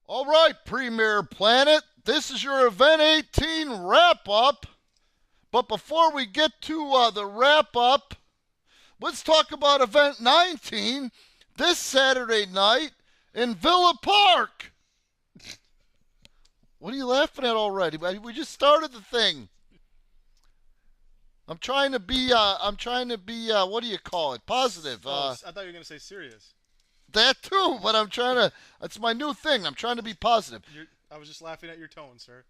All right, Premier Planet, this is your Event 18 wrap-up. But before we get to the wrap-up, let's talk about Event 19 this Saturday night in Villa Park. What are you laughing at already? We just started the thing. I'm trying to be, what do you call it? Positive. I thought you were going to say serious. That too, but it's my new thing. I'm trying to be positive. I was just laughing at your tone, sir.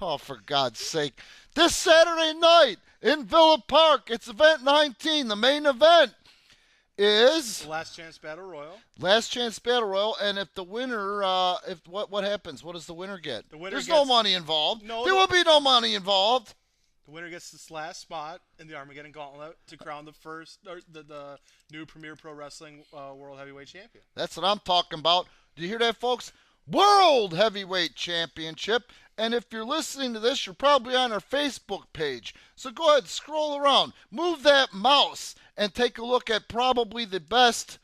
Oh, for God's sake. This Saturday night in Villa Park, it's Event 19. The main event is The Last Chance Battle Royal. Last Chance Battle Royal, and if the winner, what happens? What does the winner get? There's no money involved. There will be no money involved. The winner gets this last spot in the Armageddon Gauntlet to crown the new Premier Pro Wrestling World Heavyweight Champion. That's what I'm talking about. Do you hear that, folks? World Heavyweight Championship. And if you're listening to this, you're probably on our Facebook page. So go ahead, scroll around, move that mouse, and take a look at probably the best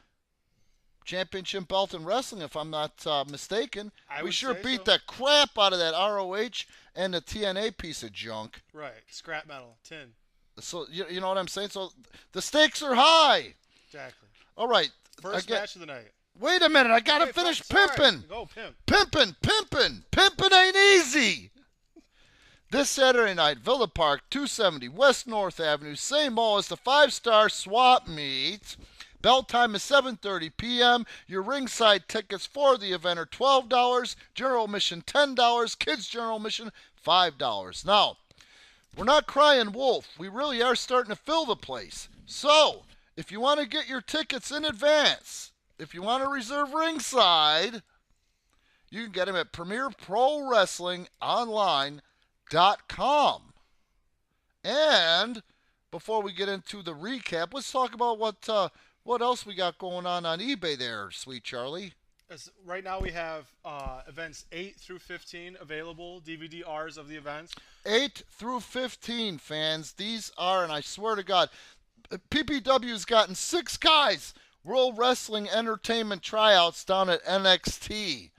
championship belt in wrestling, if I'm not mistaken. We sure beat the crap out of that ROH and the TNA piece of junk. Right. Scrap metal. Tin. So, you know what I'm saying? So, the stakes are high. Exactly. All right. First match of the night. Wait a minute. I got to finish pimping. Go, pimp. Pimping. Pimping ain't easy. This Saturday night, Villa Park, 270 West North Avenue, same mall as the 5-star swap meet. Bell time is 7:30 p.m. Your ringside tickets for the event are $12, general admission $10, kids general admission $5. Now, we're not crying wolf. We really are starting to fill the place. So, if you want to get your tickets in advance, if you want to reserve ringside, you can get them at PremierProWrestlingOnline.com. And before we get into the recap, let's talk about what else we got going on eBay there, sweet Charlie. Right now we have events 8 through 15 available, DVD-Rs of the events. 8 through 15, fans. These are, and I swear to God, PPW's gotten 6 guys World Wrestling Entertainment tryouts down at NXT.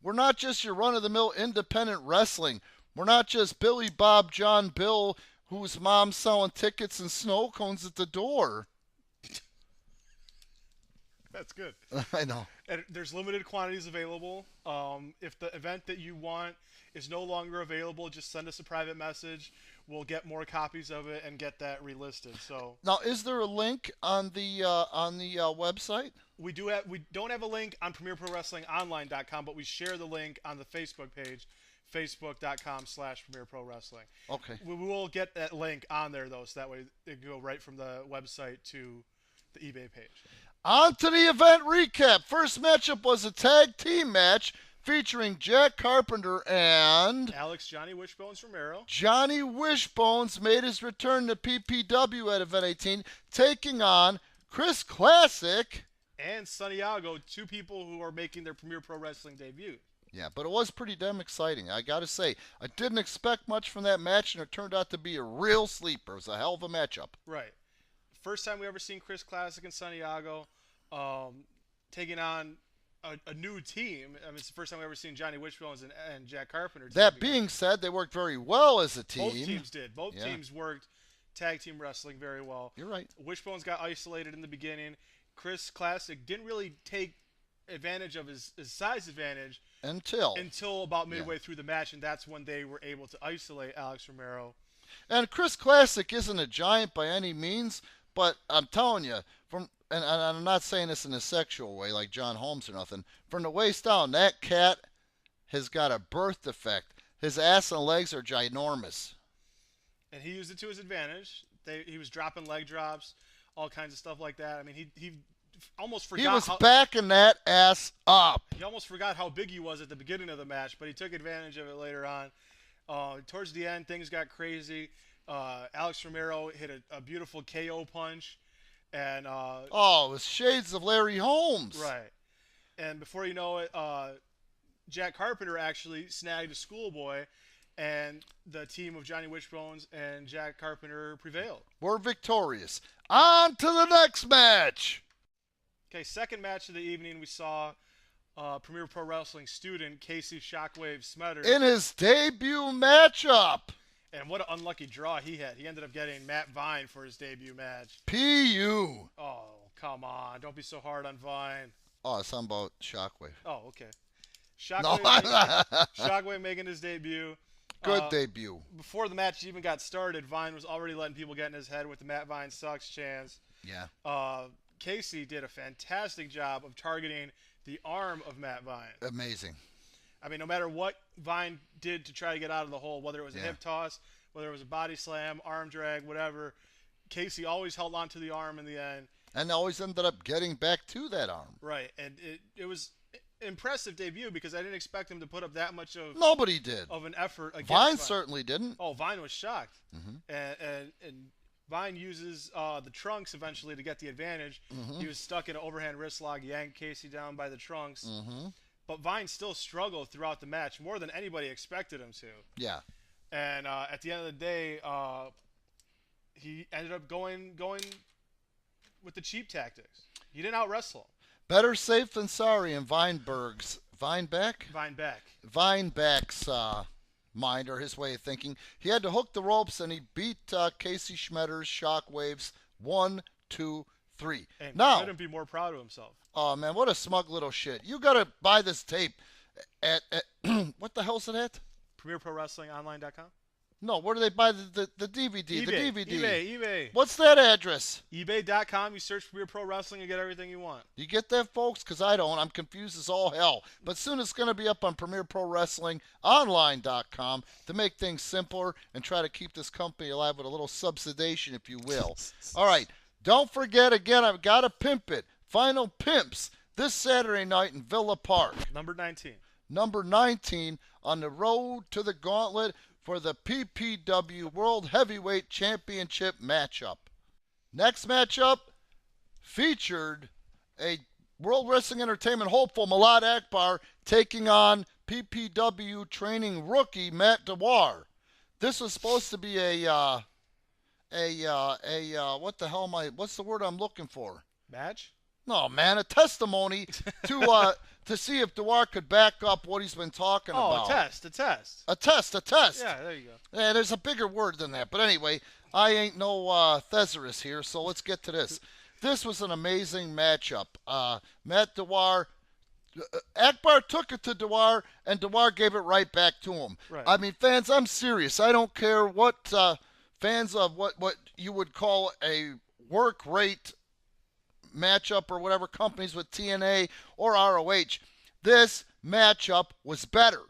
We're not just your run-of-the-mill independent wrestling. We're not just Billy Bob John Bill, whose mom's selling tickets and snow cones at the door. That's good. I know. And there's limited quantities available. If the event that you want is no longer available, just send us a private message. We'll get more copies of it and get that relisted. So now, is there a link on the website? We don't have a link on PremierProWrestlingOnline.com, but we share the link on the Facebook page, Facebook.com/PremierProWrestling. Okay. We will get that link on there though, so that way it can go right from the website to the eBay page. On to the event recap. First matchup was a tag team match featuring Jack Carpenter and Alex Johnny Wishbones Romero. Johnny Wishbones made his return to PPW at Event 18, taking on Chris Classic and Santiago, 2 people who are making their Premier Pro Wrestling debut. Yeah, but it was pretty damn exciting, I got to say. I didn't expect much from that match, and it turned out to be a real sleeper. It was a hell of a matchup. Right. First time we ever seen Chris Classic and Santiago taking on a new team. I mean, it's the first time we ever seen Johnny Wishbones and Jack Carpenter. That being said, they worked very well as a team. Both teams did. Both teams worked tag team wrestling very well. You're right. Wishbones got isolated in the beginning. Chris Classic didn't really take advantage of his size advantage until about midway through the match, and that's when they were able to isolate Alex Romero. And Chris Classic isn't a giant by any means, but I'm telling you, and I'm not saying this in a sexual way like John Holmes or nothing, from the waist down, that cat has got a birth defect. His ass and legs are ginormous. And he used it to his advantage. He was dropping leg drops, all kinds of stuff like that. I mean, he almost forgot. He was backing that ass up. He almost forgot how big he was at the beginning of the match, but he took advantage of it later on. Towards the end, things got crazy. Alex Romero hit a beautiful KO punch. And it was shades of Larry Holmes. Right. And before you know it, Jack Carpenter actually snagged a schoolboy, and the team of Johnny Wishbones and Jack Carpenter prevailed. We're victorious. On to the next match. Okay, second match of the evening, we saw Premier Pro Wrestling student Casey Shockwave Smetters. In his debut matchup. And what an unlucky draw he had. He ended up getting Matt Vine for his debut match. P.U. Oh, come on. Don't be so hard on Vine. Oh, it's something about Shockwave. Oh, okay. Shockwave making his debut. Good debut. Before the match even got started, Vine was already letting people get in his head with the Matt Vine sucks chants. Yeah. Casey did a fantastic job of targeting the arm of Matt Vine. Amazing. I mean, no matter what Vine did to try to get out of the hole, whether it was a hip toss, whether it was a body slam, arm drag, whatever, Casey always held on to the arm in the end. And always ended up getting back to that arm. Right. And it was impressive debut because I didn't expect him to put up that much of nobody did of an effort against Vine certainly didn't. Oh, Vine was shocked. And Vine uses the trunks eventually to get the advantage. He was stuck in an overhand wrist lock, yanked Casey down by the trunks. But Vine still struggled throughout the match more than anybody expected him to. Yeah. And at the end of the day, he ended up going with the cheap tactics. He didn't out-wrestle him. Better safe than sorry in Vineberg's mind or his way of thinking. He had to hook the ropes, and he beat Casey Schmetter's Shockwaves 1, 2, 3. And now, couldn't be more proud of himself. Oh, man, what a smug little shit. You got to buy this tape at what the hell's it at? PremierProWrestlingOnline.com? No, where do they buy the DVD? eBay, the DVD. eBay. What's that address? eBay.com. You search Premier Pro Wrestling and get everything you want. You get that, folks? Because I don't. I'm confused as all hell. But soon it's going to be up on PremierProWrestlingOnline.com to make things simpler and try to keep this company alive with a little subsidization, if you will. All right. Don't forget, again, I've got to pimp it. Final Pimps this Saturday night in Villa Park. Number 19. Number 19 on the road to the gauntlet for the PPW World Heavyweight Championship matchup. Next matchup featured a World Wrestling Entertainment hopeful Milad Akbar taking on PPW training rookie Matt Dawar. This was supposed to be what the hell what's the word I'm looking for? Match? No, man, a testimony to see if Dawar could back up what he's been talking about. Oh, a test. A test. Yeah, there you go. Yeah, there's a bigger word than that. But anyway, I ain't no thesaurus here, so let's get to this. This was an amazing matchup. Matt Dawar, Akbar took it to Dawar, and Dawar gave it right back to him. Right. I mean, fans, I'm serious. I don't care what fans of what you would call a work rate matchup or whatever companies with TNA or ROH. This matchup was better.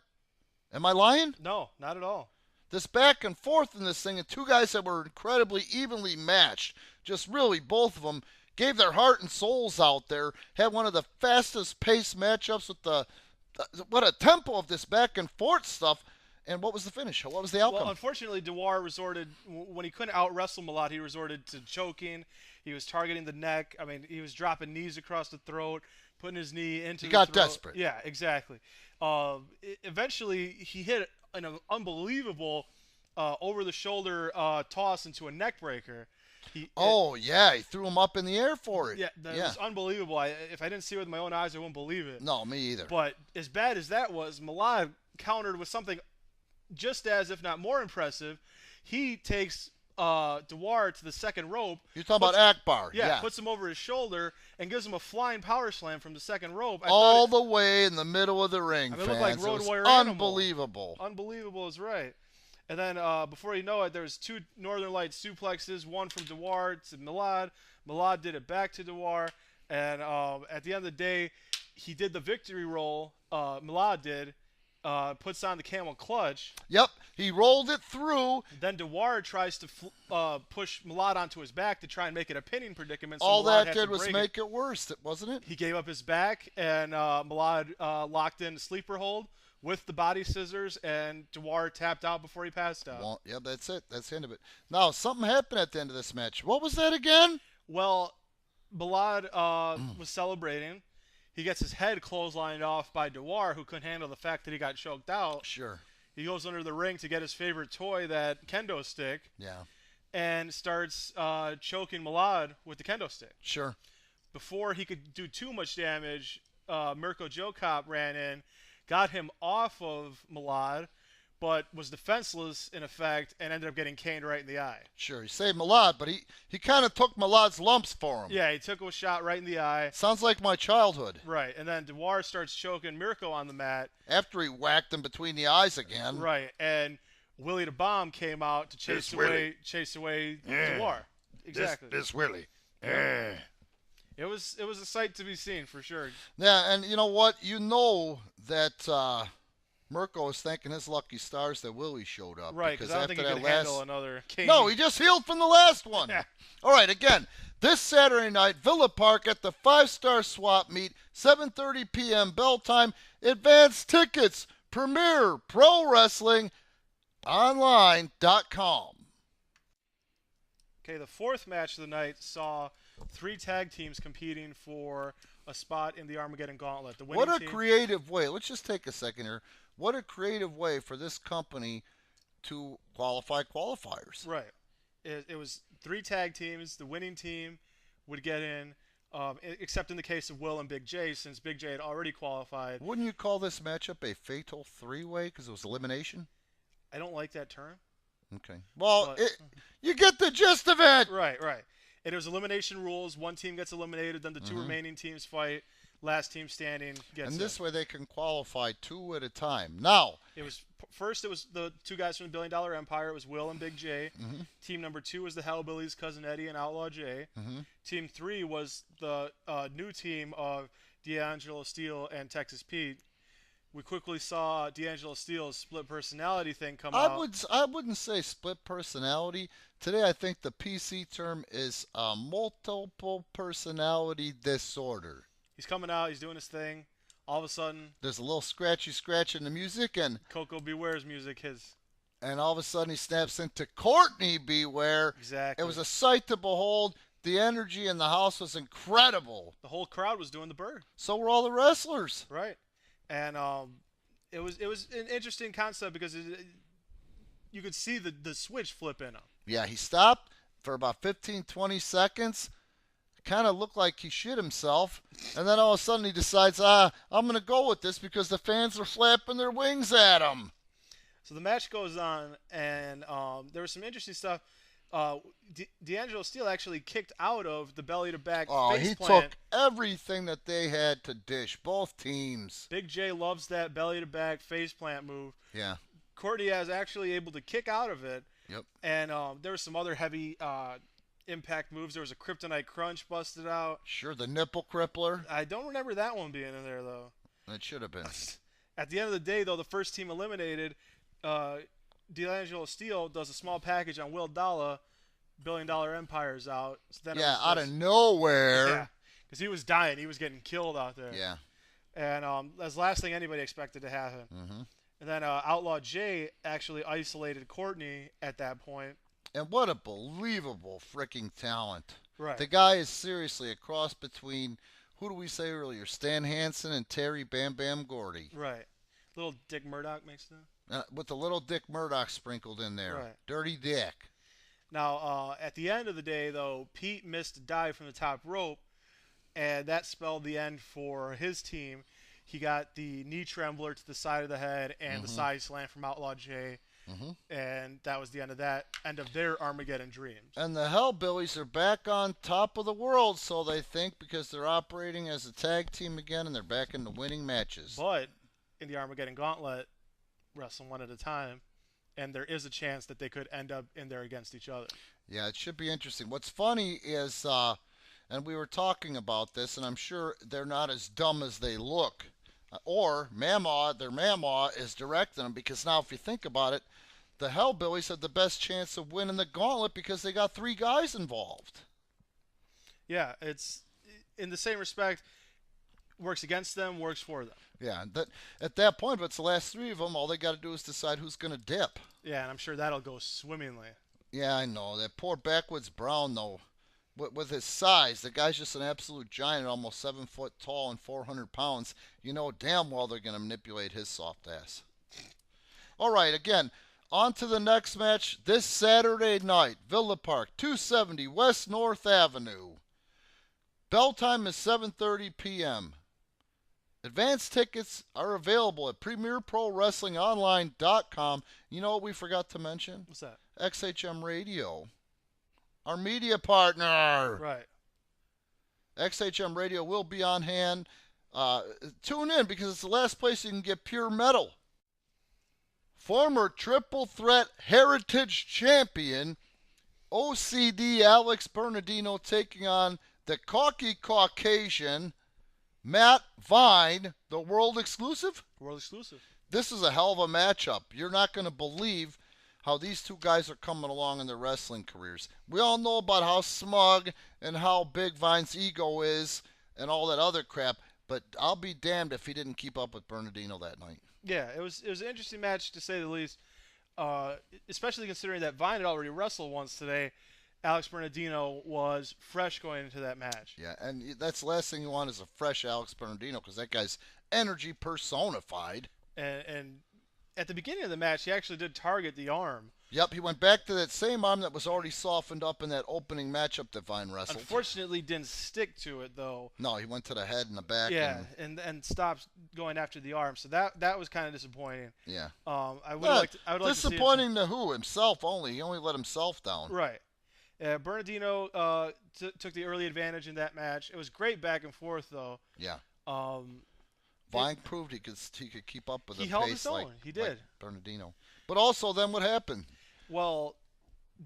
Am I lying? No, not at all. This back and forth in this thing, and two guys that were incredibly evenly matched, just really both of them gave their heart and souls out there, had one of the fastest paced matchups with what a tempo of this back and forth stuff. And what was the finish? What was the outcome? Well, unfortunately, Dawar resorted, when he couldn't out-wrestle him a lot, he resorted to choking. He was targeting the neck. I mean, he was dropping knees across the throat, putting his knee into the throat. He got desperate. Yeah, exactly. Eventually, he hit an unbelievable over-the-shoulder toss into a neck breaker. He threw him up in the air for it. Yeah, that was unbelievable. If I didn't see it with my own eyes, I wouldn't believe it. No, me either. But as bad as that was, Milad countered with something just as, if not more impressive. He takes Dawar to the second rope. You're talking about Akbar. Yeah, puts him over his shoulder and gives him a flying power slam from the second rope. All the way in the middle of the ring, it looked like Road Warrior unbelievable. Unbelievable is right. And then before you know it, there's two Northern Lights suplexes, one from Dawar to Milad. Milad did it back to Dawar. And at the end of the day, he did the victory roll. Milad did. Puts on the camel clutch. Yep, he rolled it through. Then Dawar tries to push Milad onto his back to try and make it a pinning predicament. So all Milad that did was make it worse, wasn't it? He gave up his back, and Milad locked in sleeper hold with the body scissors, and Dawar tapped out before he passed out. Well, yeah, that's it. That's the end of it. Now, something happened at the end of this match. What was that again? Well, Milad was celebrating. He gets his head clotheslined off by Dawar, who couldn't handle the fact that he got choked out. Sure. He goes under the ring to get his favorite toy, that kendo stick. Yeah. And starts choking Milad with the kendo stick. Sure. Before he could do too much damage, Mirko JoeCop ran in, got him off of Malad, but was defenseless in effect and ended up getting caned right in the eye. Sure, he saved Malad, but he kind of took Malad's lumps for him. Yeah, he took a shot right in the eye. Sounds like my childhood. Right, and then Dawar starts choking Mirko on the mat. After he whacked him between the eyes again. Right, and Willie the Bomb came out to chase away Dawar. Exactly. This Willie. Yeah. It was a sight to be seen for sure. Yeah, and you know what? You know that Mirko is thanking his lucky stars that Willie showed up. Right, because I don't think he could handle another cane. No, he just healed from the last one. All right, again, this Saturday night, Villa Park at the 5-star swap meet, 7:30 p.m. bell time. Advance tickets, Premier Pro Wrestling Online.com. Okay, the fourth match of the night saw 3 tag teams competing for a spot in the Armageddon Gauntlet. The winning What a team, creative way. Let's just take a second here. What a creative way for this company to qualify qualifiers. Right. It was 3 tag teams. The winning team would get in, except in the case of Will and Big J, since Big J had already qualified. Wouldn't you call this matchup a fatal 3-way because it was elimination? I don't like that term. Okay. Well, you get the gist of it. Right. And it was elimination rules. One team gets eliminated, then the 2 remaining teams fight. Last team standing gets And this in. way they can qualify 2 at a time. Now, it was the 2 guys from the $1 Billion Empire. It was Will and Big J. Team number 2 was the Hellbillies, Cousin Eddie and Outlaw J. Team 3 was the new team of D'Angelo Steele and Texas Pete. We quickly saw D'Angelo Steele's split personality thing come out. I wouldn't say split personality. Today I think the PC term is multiple personality disorder. He's coming out. He's doing his thing. All of a sudden, there's a little scratchy scratch in the music, and Coco Beware's music his. And all of a sudden he snaps into Courtney Beware. Exactly. It was a sight to behold. The energy in the house was incredible. The whole crowd was doing the bird. So were all the wrestlers. Right. And it was an interesting concept because you could see the switch flip in him. Yeah, he stopped for about 15, 20 seconds. Kind of looked like he shit himself. And then all of a sudden he decides, I'm going to go with this because the fans are flapping their wings at him. So the match goes on, and there was some interesting stuff. D'Angelo Steele actually kicked out of the belly-to-back face plant. Took everything that they had to dish, both teams. Big J loves that belly-to-back face plant move. Yeah. Courtney is actually able to kick out of it. Yep. And there were some other heavy impact moves. There was a Kryptonite Crunch busted out. Sure, the nipple crippler. I don't remember that one being in there, though. It should have been. At the end of the day, though, the first team eliminated, D'Angelo Steele does a small package on Will Dalla. $1 Billion Empire's out. So then out of nowhere. Yeah, because he was dying. He was getting killed out there. Yeah. And that's the last thing anybody expected to happen. And then Outlaw J actually isolated Courtney at that point. And what a believable freaking talent. Right. The guy is seriously a cross between, who do we say earlier, Stan Hansen and Terry Bam Bam Gordy. Right. Little Dick Murdoch makes them. With the little Dick Murdoch sprinkled in there. Right. Dirty Dick. Now, at the end of the day, though, Pete missed a dive from the top rope, and that spelled the end for his team. He got the knee trembler to the side of the head and the side slam from Outlaw J, and that was the end of their Armageddon dreams. And the Hellbillies are back on top of the world, so they think, because they're operating as a tag team again, and they're back into winning matches. But in the Armageddon Gauntlet, wrestle one at a time. And there is a chance that they could end up in there against each other. Yeah, it should be interesting. What's funny is, and we were talking about this, and I'm sure they're not as dumb as they look. Or their Mamaw is directing them, because now if you think about it, the Hellbillies have the best chance of winning the gauntlet because they got 3 guys involved. Yeah, it's in the same respect, works against them, works for them. Yeah, at that point, but it's the last 3 of them, all they got to do is decide who's going to dip. Yeah, and I'm sure that'll go swimmingly. Yeah, I know. That poor Backwoods Brown, though, with his size, the guy's just an absolute giant, almost 7 foot tall and 400 pounds. You know damn well they're going to manipulate his soft ass. All right, again, on to the next match this Saturday night, Villa Park, 270 West North Avenue. Bell time is 7:30 p.m. Advance tickets are available at PremierProWrestlingOnline.com. You know what we forgot to mention? What's that? XHM Radio, our media partner. Right. XHM Radio will be on hand. Tune in because it's the last place you can get pure metal. Former triple threat heritage champion OCD Alex Bernardino taking on the cocky Caucasian Matt Vine, the world exclusive? World exclusive. This is a hell of a matchup. You're not going to believe how these two guys are coming along in their wrestling careers. We all know about how smug and how big Vine's ego is and all that other crap, but I'll be damned if he didn't keep up with Bernardino that night. Yeah, it was an interesting match to say the least, especially considering that Vine had already wrestled once today. Alex Bernardino was fresh going into that match. Yeah, and that's the last thing you want is a fresh Alex Bernardino because that guy's energy personified. And at the beginning of the match, he actually did target the arm. Yep, he went back to that same arm that was already softened up in that opening matchup that Vine wrestled. Unfortunately, didn't stick to it, though. No, he went to the head and the back. Yeah, and stopped going after the arm. So that was kind of disappointing. Yeah. I would like disappointing to who? Himself only. He only let himself down. Right. Bernardino took the early advantage in that match. It was great back and forth, though. Yeah. Vine proved he could keep up with the pace. He held his own. He did. Like Bernardino. But also, then what happened? Well,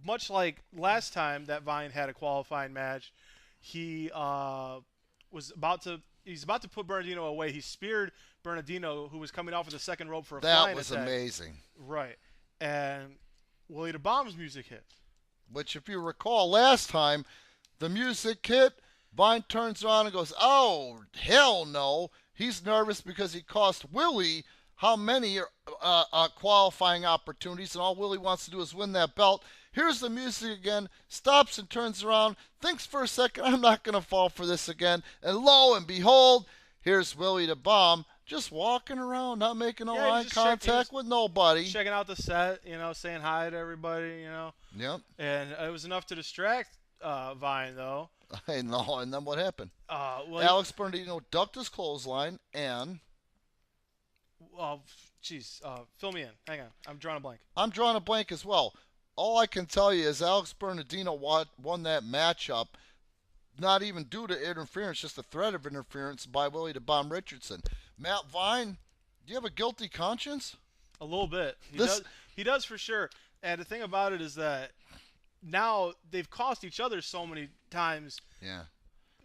much like last time that Vine had a qualifying match, he was about to put Bernardino away. He speared Bernardino, who was coming off of the second rope for a flying attack. That was amazing. Right. And Willie the Bomb's music hit. Which, if you recall, last time, the music hit, Vine turns around and goes, "Oh, hell no." He's nervous because he cost Willie how many qualifying opportunities, and all Willie wants to do is win that belt. Here's the music again, stops and turns around, thinks for a second, I'm not going to fall for this again. And lo and behold, here's Willie the Bomb just walking around, not making no eye contact with nobody. Checking out the set, saying hi to everybody, Yep. And it was enough to distract Vine, though. I know, and then what happened? Well, Alex Bernardino ducked his clothesline and... fill me in. Hang on. I'm drawing a blank. I'm drawing a blank as well. All I can tell you is Alex Bernardino won that matchup, not even due to interference, just a threat of interference by Willie the Bomb Richardson. Matt Vine, do you have a guilty conscience? A little bit. He does for sure. And the thing about it is that now they've cost each other so many times. Yeah.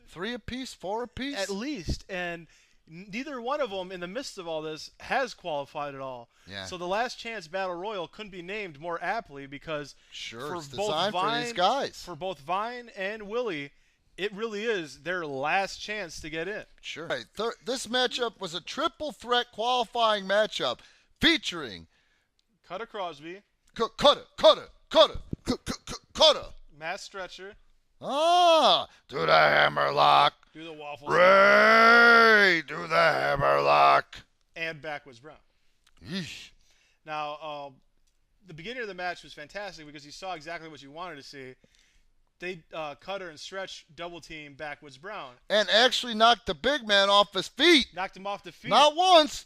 3 apiece, 4 apiece? At least. And neither one of them, in the midst of all this, has qualified at all. Yeah. So the Last Chance Battle Royal couldn't be named more aptly because it's designed for these guys. For both Vine and Willie, it really is their last chance to get in. Sure. Right. This matchup was a triple threat qualifying matchup featuring Cutter Crosby. Cutter. Matt Stretcher. Do the hammerlock. Do the waffle. Ray, do the hammerlock. And Backwoods Brown. Yeesh. Now, the beginning of the match was fantastic because you saw exactly what you wanted to see. They Cutter and Stretch double team Backwoods Brown. And actually knocked the big man off his feet. Knocked him off the feet. Not once.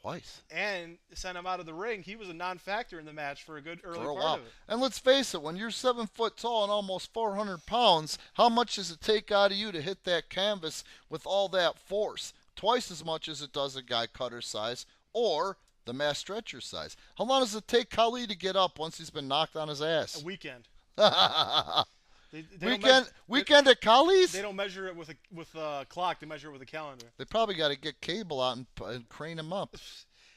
Twice. And sent him out of the ring. He was a non-factor in the match for a good early part of it. And let's face it, when you're 7 foot tall and almost 400 pounds, how much does it take out of you to hit that canvas with all that force? Twice as much as it does a guy Cutter size or the Mass Stretcher size. How long does it take Khali to get up once he's been knocked on his ass? A weekend. Weekend at Khali's? They don't measure it with a clock. They measure it with a calendar. They probably got to get cable out and crane him up.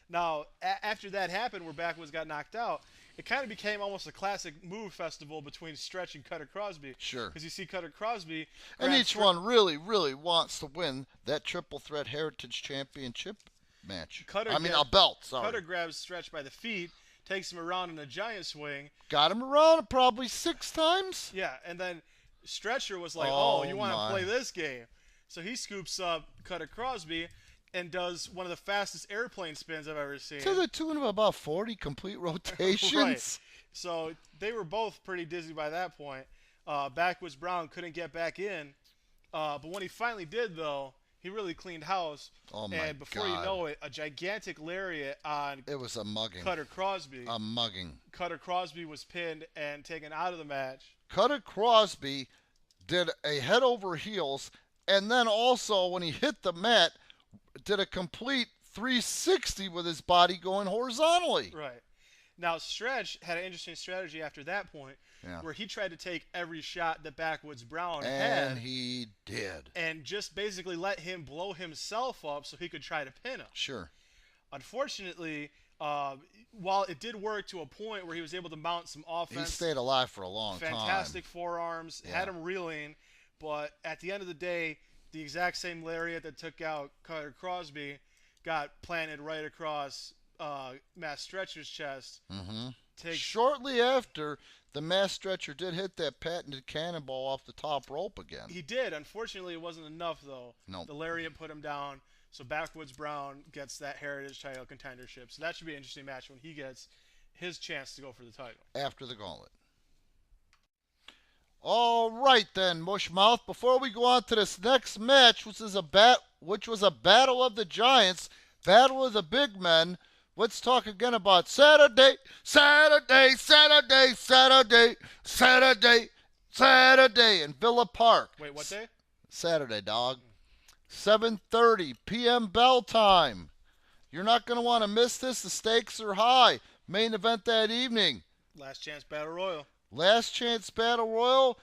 Now, after that happened, where Backwoods got knocked out, it kind of became almost a classic move festival between Stretch and Cutter Crosby. Sure. Because you see Cutter Crosby. And each one really, really wants to win that triple threat heritage championship match. A belt, sorry. Cutter grabs Stretch by the feet, takes him around in a giant swing. Got him around probably 6 times. Yeah, and then Stretcher was like, you want to play this game. So he scoops up Cutter Crosby and does one of the fastest airplane spins I've ever seen. To the tune of about 40 complete rotations. Right. So they were both pretty dizzy by that point. Backwoods Brown couldn't get back in. But when he finally did, though, He really cleaned house. Oh, my And before God. you know it, a gigantic lariat on It was a mugging. Cutter Crosby. A mugging. Cutter Crosby was pinned and taken out of the match. Cutter Crosby did a head over heels, and then also when he hit the mat, did a complete 360 with his body going horizontally. Right. Now, Stretch had an interesting strategy after that point, where he tried to take every shot that Backwoods Brown had. And he did. And just basically let him blow himself up so he could try to pin him. Sure. Unfortunately, while it did work to a point where he was able to mount some offense. He stayed alive for a long time. Fantastic forearms, had him reeling. But at the end of the day, the exact same lariat that took out Cutter Crosby got planted right across Matt Stretcher's chest. Shortly after, the Mass Stretcher did hit that patented cannonball off the top rope again. He did. Unfortunately, it wasn't enough, though. No. The lariat put him down, so Backwoods Brown gets that Heritage title contendership. So that should be an interesting match when he gets his chance to go for the title. After the gauntlet. All right, then, Mushmouth. Before we go on to this next match, which was a battle of the giants, battle of the big men, let's talk again about Saturday in Villa Park. Wait, what day? Saturday, dog. 7:30 p.m. bell time. You're not going to want to miss this. The stakes are high. Main event that evening. Last Chance Battle Royal. Last Chance Battle Royal.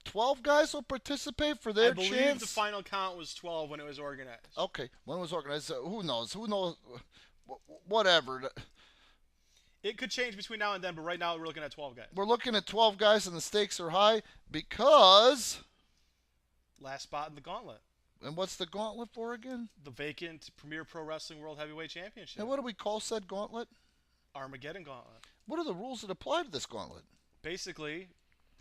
12 guys will participate for their chance. I believe the final count was 12 when it was organized. Okay, when it was organized. Who knows? Whatever. It could change between now and then, but right now we're looking at 12 guys. We're looking at 12 guys, and the stakes are high because... Last spot in the gauntlet. And what's the gauntlet for again? The vacant Premier Pro Wrestling World Heavyweight Championship. And what do we call said gauntlet? Armageddon Gauntlet. What are the rules that apply to this gauntlet? Basically,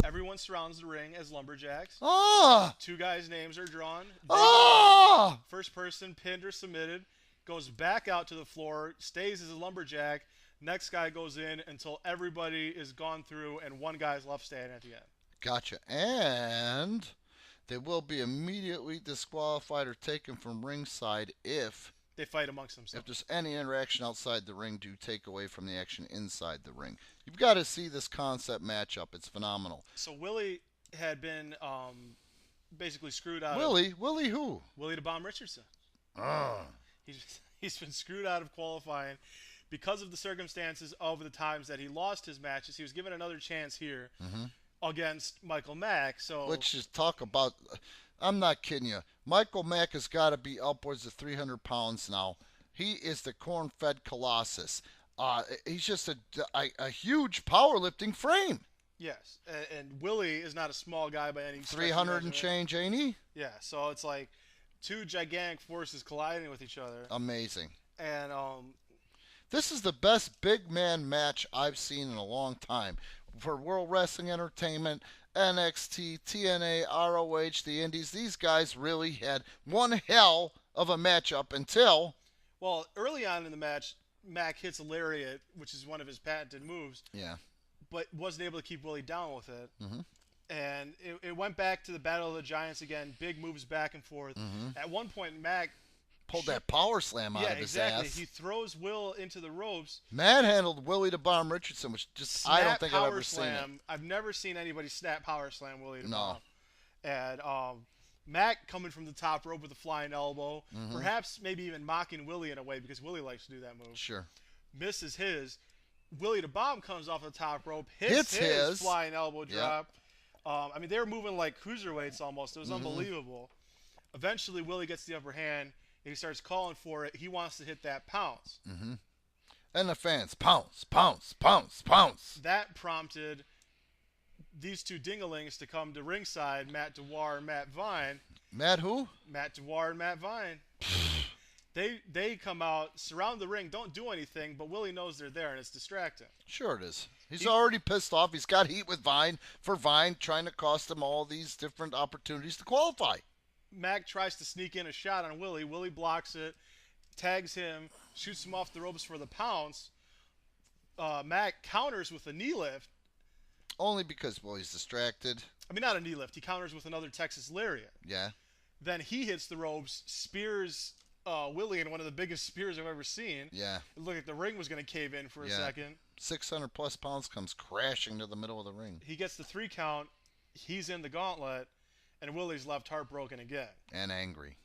everyone surrounds the ring as lumberjacks. Ah! 2 guys' names are drawn. Ah! First person pinned or submitted goes back out to the floor, stays as a lumberjack. Next guy goes in until everybody is gone through and one guy's left standing at the end. Gotcha. And they will be immediately disqualified or taken from ringside if they fight amongst themselves. If there's any interaction outside the ring, do take away from the action inside the ring. You've got to see this concept matchup. It's phenomenal. So Willie had been basically screwed out. Willie who? Willie the Bomb Richardson. Ah. He's been screwed out of qualifying because of the circumstances of the times that he lost his matches. He was given another chance here against Michael Mack. So let's just talk about. I'm not kidding you. Michael Mack has got to be upwards of 300 pounds now. He is the corn-fed colossus. He's just a huge powerlifting frame. Yes, and Willie is not a small guy by any stretch. 300 and change, ain't he? Yeah, so it's like 2 gigantic forces colliding with each other. Amazing. And this is the best big man match I've seen in a long time. For World Wrestling Entertainment, NXT, TNA, ROH, the Indies, these guys really had one hell of a matchup until... Well, early on in the match, Mack hits a lariat, which is one of his patented moves. Yeah. But wasn't able to keep Willie down with it. And it went back to the Battle of the Giants again, big moves back and forth. At one point, Mack pulled that power slam out of his ass. He throws Will into the ropes. Manhandled Willie the Bomb Richardson, which just I don't think I've ever seen it. I've never seen anybody snap power slam Willie the Bomb. And Mack coming from the top rope with a flying elbow, perhaps maybe even mocking Willie in a way because Willie likes to do that move. Sure. Misses his. Willie the Bomb comes off the top rope, hits his flying elbow drop. I mean, they were moving like cruiserweights almost. It was unbelievable. Eventually, Willie gets the upper hand. He starts calling for it. He wants to hit that pounce. And the fans, pounce, pounce, pounce, pounce. That prompted these 2 dinglings to come to ringside, Matt Dawar and Matt Vine. Matt who? Matt Dawar and Matt Vine. They come out, surround the ring, don't do anything, but Willie knows they're there, and it's distracting. Sure it is. He's already pissed off. He's got heat with Vine for Vine trying to cost him all these different opportunities to qualify. Mack tries to sneak in a shot on Willie. Willie blocks it, tags him, shoots him off the ropes for the pounce. Mack counters with a knee lift. Only because Willie's distracted. I mean, not a knee lift. He counters with another Texas lariat. Yeah. Then he hits the ropes, spears Willie in one of the biggest spears I've ever seen. Yeah. It looked like the ring was going to cave in for a second. 600 plus pounds comes crashing to the middle of the ring. He gets the 3 count. He's in the gauntlet, and Willie's left heartbroken again. And angry.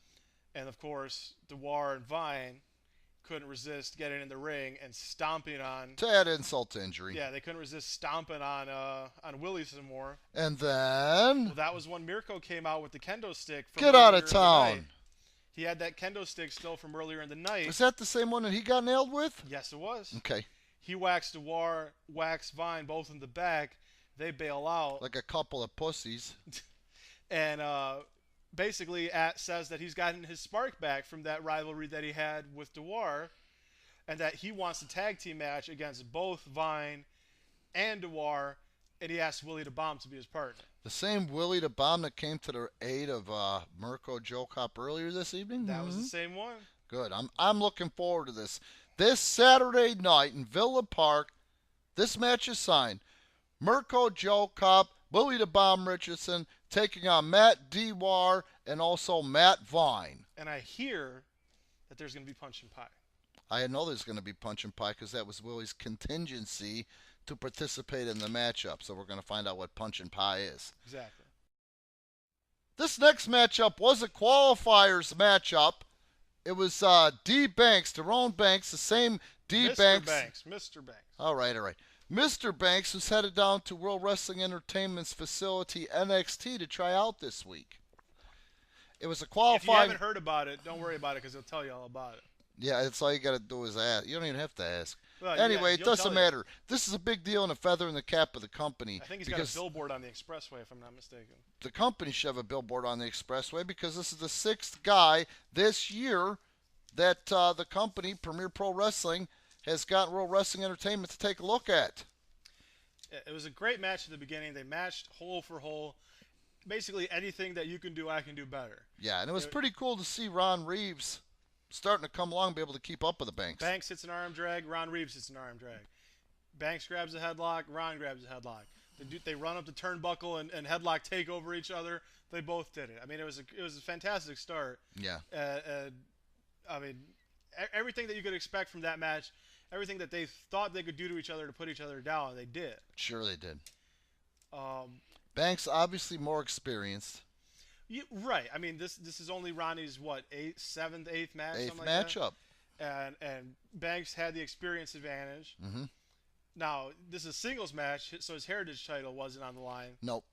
And, of course, Dawar and Vine couldn't resist getting in the ring and stomping on... To add insult to injury. Yeah, they couldn't resist stomping on Willie some more. And then... Well, that was when Mirko came out with the kendo stick. From Get out of town. He had that kendo stick still from earlier in the night. Was that the same one that he got nailed with? Yes, it was. Okay. He waxed Dawar, waxed Vine, both in the back. They bail out. Like a couple of pussies. And basically says that he's gotten his spark back from that rivalry that he had with Dawar, and that he wants a tag team match against both Vine and Dawar, and he asked Willie the Bomb to be his partner. The same Willie the Bomb that came to the aid of Mirko JoeCop earlier this evening? That was the same one. Good. I'm looking forward to this. This Saturday night in Villa Park, this match is signed. Mirko JoeCop, Willie the Bomb Richardson taking on Matt Dawar and also Matt Vine. And I hear that there's going to be punch and pie. I know there's going to be punch and pie because that was Willie's contingency to participate in the matchup. So we're going to find out what punch and pie is. Exactly. This next matchup was a qualifiers matchup. It was D. Banks, Tyrone Banks, the same D. Mr. Banks. Mr. Banks. All right. Mr. Banks, who's headed down to World Wrestling Entertainment's facility, NXT, to try out this week. It was a qualifying... If you haven't heard about it, don't worry about it because he'll tell you all about it. Yeah, it's all you got to do is ask. You don't even have to ask. Well, anyway, it doesn't matter. This is a big deal and a feather in the cap of the company. I think he's got a billboard on the expressway, if I'm not mistaken. The company should have a billboard on the expressway because this is the 6th guy this year that the company, Premier Pro Wrestling, has got World Wrestling Entertainment to take a look at. It was a great match at the beginning. They matched hole for hole. Basically, anything that you can do, I can do better. Yeah, and it was pretty cool to see Ron Reeves starting to come along and be able to keep up with the Banks. Banks hits an arm drag. Ron Reeves hits an arm drag. Banks grabs a headlock. Ron grabs a headlock. They run up the turnbuckle and headlock take over each other. They both did it. I mean, it was a fantastic start. Yeah. I mean, everything that you could expect from that match, everything that they thought they could do to each other to put each other down, they did. Sure they did. Banks obviously more experienced. Right. I mean, this is only Ronnie's seventh, eighth match. Eighth matchup. And Banks had the experience advantage. Mm-hmm. Now this is a singles match, so his heritage title wasn't on the line. Nope.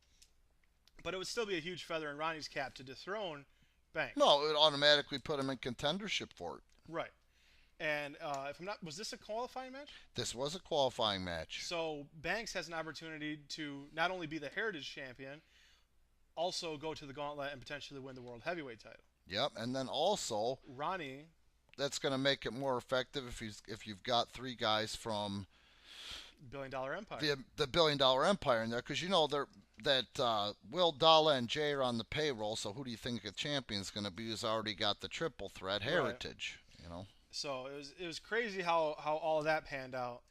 But it would still be a huge feather in Ronnie's cap to dethrone Banks. No, it would automatically put him in contendership for it. Right. And if I'm not, was this a qualifying match? This was a qualifying match. So Banks has an opportunity to not only be the heritage champion, also go to the gauntlet and potentially win the world heavyweight title. Yep, and then also Ronnie. That's going to make it more effective if you've got 3 guys from $1 Billion Empire. The $1 Billion Empire in there, because you know that Will Dalla and Jay are on the payroll. So who do you think the champion's going to be? Who's already got the triple threat heritage? Right. You know. So it was crazy how all of that panned out.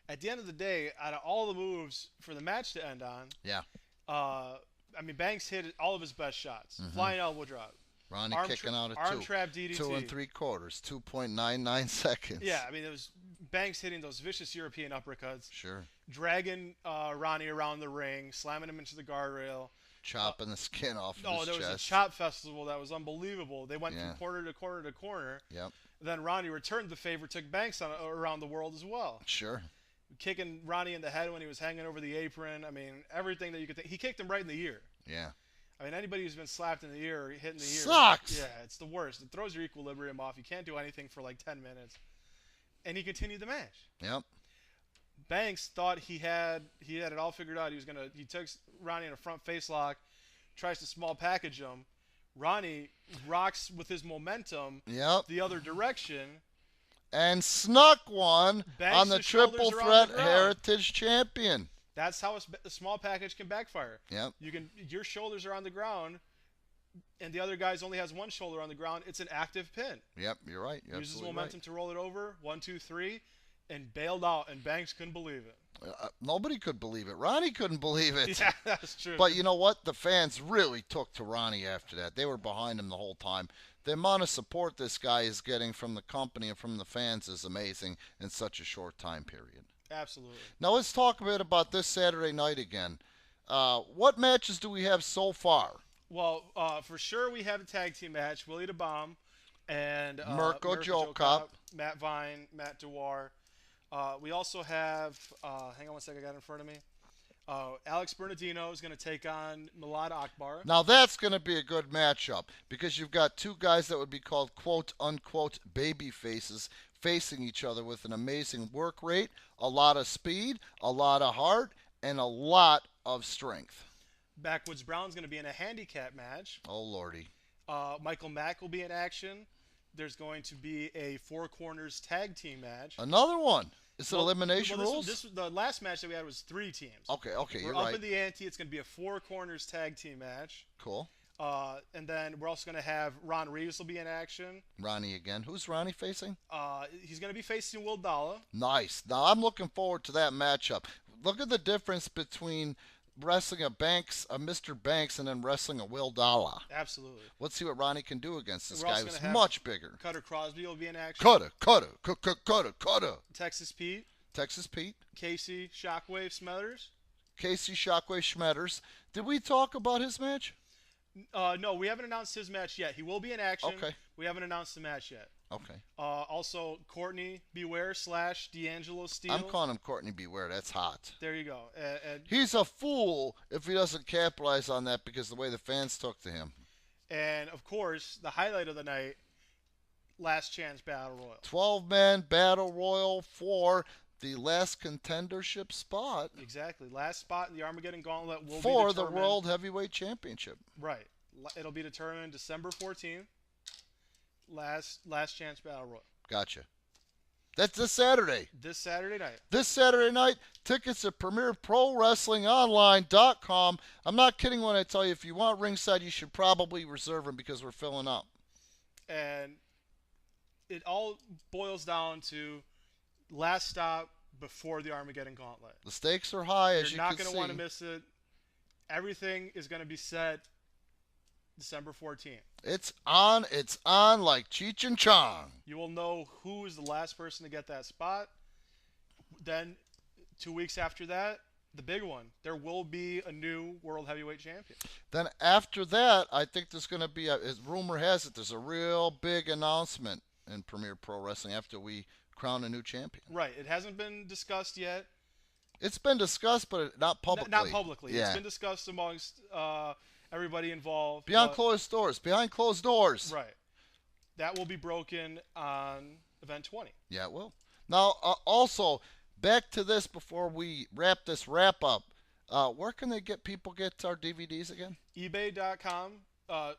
At the end of the day, out of all the moves for the match to end on, yeah. I mean, Banks hit all of his best shots. Mm-hmm. Flying elbow drop. Ronnie kicking out arm trap DDT. 2 3/4, 2.99 seconds. Yeah, I mean, it was Banks hitting those vicious European uppercuts. Sure. Dragging Ronnie around the ring, slamming him into the guardrail. Chopping the skin off his chest. Oh, there was a chop festival that was unbelievable. They went from corner to corner to corner. Yep. Then Ronnie returned the favor, took Banks around the world as well. Sure. Kicking Ronnie in the head when he was hanging over the apron. I mean, everything that you could think. He kicked him right in the ear. Yeah. I mean, anybody who's been slapped in the ear or hit in the ear. Sucks! Yeah, it's the worst. It throws your equilibrium off. You can't do anything for like 10 minutes. And he continued the match. Yep. Banks thought he had it all figured out. He took Ronnie in a front face lock, tries to small package him. Ronnie rocks with his momentum the other direction. And snuck one on the triple threat heritage champion. That's how a small package can backfire. Yep. Your shoulders are on the ground, and the other guy's only has one shoulder on the ground. It's an active pin. Yep, you're right. You're Uses momentum to roll it over. 1, 2, 3, and bailed out. And Banks couldn't believe it. Nobody could believe it. Ronnie couldn't believe it. Yeah, that's true. But you know what? The fans really took to Ronnie after that. They were behind him the whole time. The amount of support this guy is getting from the company and from the fans is amazing in such a short time period. Absolutely. Now let's talk a bit about this Saturday night again. What matches do we have so far? Well, for sure we have a tag team match. Willie the Bomb and Mirko, JoeCop, Matt Vine, Matt Dawar. We also have, hang on one second, I got it in front of me. Alex Bernardino is going to take on Milad Akbar. Now that's going to be a good matchup because you've got two guys that would be called quote-unquote baby faces facing each other with an amazing work rate, a lot of speed, a lot of heart, and a lot of strength. Backwoods Brown's going to be in a handicap match. Oh, Lordy. Michael Mack will be in action. There's going to be a Four Corners tag team match. Another one. Is it elimination rules? This the last match that we had was 3 teams. Okay, We're up in the ante. It's going to be a Four Corners tag team match. Cool. And then we're also going to have Ron Reeves will be in action. Ronnie again. Who's Ronnie facing? He's going to be facing Will Dalla. Nice. Now I'm looking forward to that matchup. Look at the difference between wrestling a Mr. Banks and then wrestling a Will Dalla. Absolutely. Let's see what Ronnie can do against this guy who's much bigger. Cutter Crosby will be in action. Cutter. Texas Pete. Casey Shockwave Smothers. Casey Shockwave Schmetters. Did we talk about his match? No, we haven't announced his match yet. He will be in action. Okay. We haven't announced the match yet. Okay. Also, Courtney Beware / D'Angelo Steele. I'm calling him Courtney Beware. That's hot. There you go. He's a fool if he doesn't capitalize on that because of the way the fans took to him. And, of course, the highlight of the night, Last Chance Battle Royal. 12-man Battle Royal for the last contendership spot. Exactly. Last spot in the Armageddon Gauntlet will be for determined. the World Heavyweight Championship. Right. It'll be determined December 14th. Last Chance Battle Royal. Gotcha. That's this Saturday. This Saturday night. This Saturday night. Tickets at PremierProWrestlingOnline.com. I'm not kidding when I tell you, if you want ringside, you should probably reserve them because we're filling up. And it all boils down to last stop before the Armageddon Gauntlet. The stakes are high, as you can see. You're not going to want to miss it. Everything is going to be set December 14th. It's on like Cheech and Chong. You will know who is the last person to get that spot. Then, 2 weeks after that, the big one. There will be a new World Heavyweight Champion. Then after that, I think there's going to be, rumor has it, there's a real big announcement in Premier Pro Wrestling after we crown a new champion. Right. It hasn't been discussed yet. It's been discussed, but not publicly. Not publicly. Yeah. It's been discussed amongst everybody involved. Behind closed doors. Right. That will be broken on Event 20. Yeah, it will. Now, also, back to this before we wrap up. Where can people get our DVDs again? eBay.com.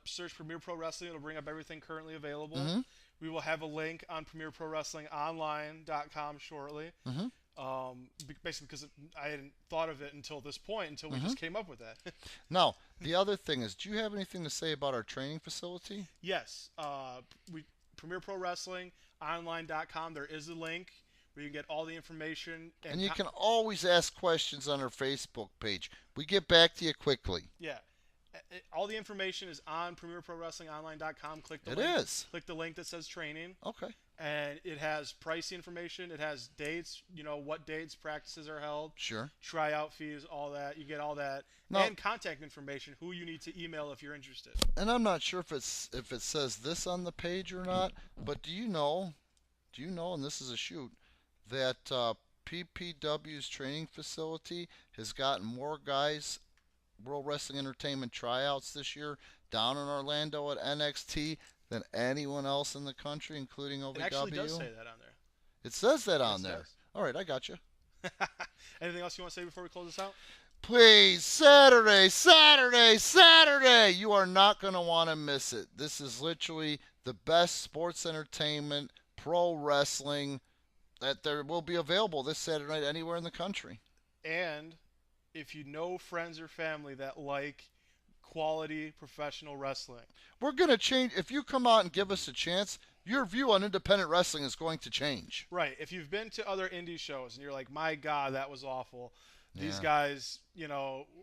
Search Premier Pro Wrestling. It'll bring up everything currently available. Mm-hmm. We will have a link on PremierProWrestlingOnline.com shortly. Mm-hmm. Basically because I hadn't thought of it until this point, until we just came up with that. Now, the other thing is, do you have anything to say about our training facility? Yes. PremierProWrestlingOnline.com. There is a link where you can get all the information. And you can always ask questions on our Facebook page. We get back to you quickly. Yeah. All the information is on PremierProWrestlingOnline.com. Click the link. It is. Click the link that says training. Okay. And it has pricing information. It has dates, what dates practices are held. Sure. Tryout fees, all that. You get all that. Now, and contact information, who you need to email if you're interested. And I'm not sure if it says this on the page or not, but do you know, and this is a shoot, that PPW's training facility has gotten more guys World Wrestling Entertainment tryouts this year down in Orlando at NXT than anyone else in the country, including OVW? It actually does say that on there. It says that on there. All right, I got you. Anything else you want to say before we close this out? Please, Saturday. You are not going to want to miss it. This is literally the best sports entertainment, pro wrestling that there will be available this Saturday night anywhere in the country. And if you know friends or family that like quality professional wrestling, we're going to change. If you come out and give us a chance, your view on independent wrestling is going to change. Right. If you've been to other indie shows and you're like, my God, that was awful. These guys,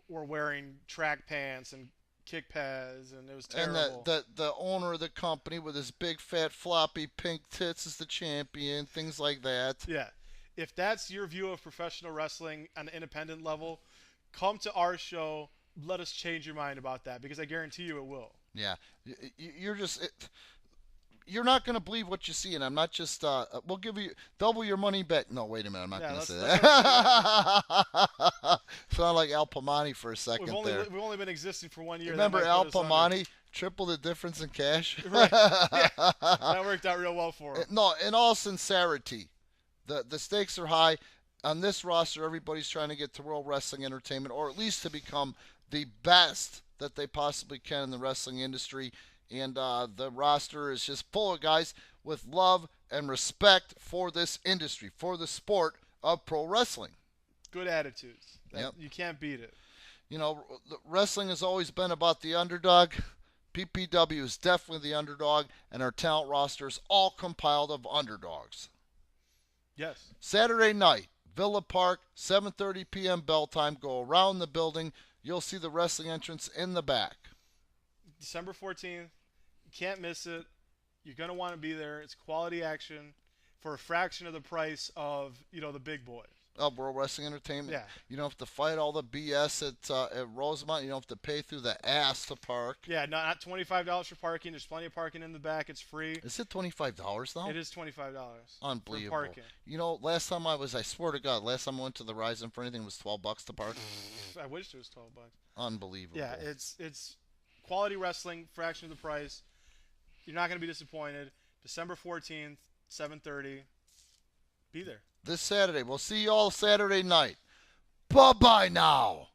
were wearing track pants and kick pads, and it was terrible. And the owner of the company with his big, fat, floppy pink tits is the champion, things like that. Yeah. If that's your view of professional wrestling on the independent level, come to our show. Let us change your mind about that, because I guarantee you it will. Yeah. You're not going to believe what you see, and I'm not just, we'll give you double your money back. No, wait a minute, I'm not going to say that. Sound like Al Pamani for a second there. We've only been existing for 1 year. Remember Al Pamani? Triple the difference in cash? Right. Yeah. That worked out real well for him. No, in all sincerity, the stakes are high. On this roster, everybody's trying to get to World Wrestling Entertainment, or at least to become the best that they possibly can in the wrestling industry. And the roster is just full of guys with love and respect for this industry, for the sport of pro wrestling. Good attitudes. Yep. You can't beat it. Wrestling has always been about the underdog. PPW is definitely the underdog, and our talent roster is all compiled of underdogs. Yes. Saturday night, Villa Park, 7:30 p.m. bell time. Go around the building. You'll see the wrestling entrance in the back. December 14th. Can't miss it. You're going to want to be there. It's quality action for a fraction of the price of, the big boys. World Wrestling Entertainment. Yeah. You don't have to fight all the BS at Rosemont. You don't have to pay through the ass to park. Yeah, not $25 for parking. There's plenty of parking in the back. It's free. Is it $25 though? It is $25. Unbelievable. For parking. Last time I swear to God, last time I went to the Rise for anything, it was $12 to park. I wish it was $12. Unbelievable. Yeah, it's quality wrestling, fraction of the price. You're not going to be disappointed. December 14th, 7:30. Be there. This Saturday. We'll see you all Saturday night. Bye-bye now.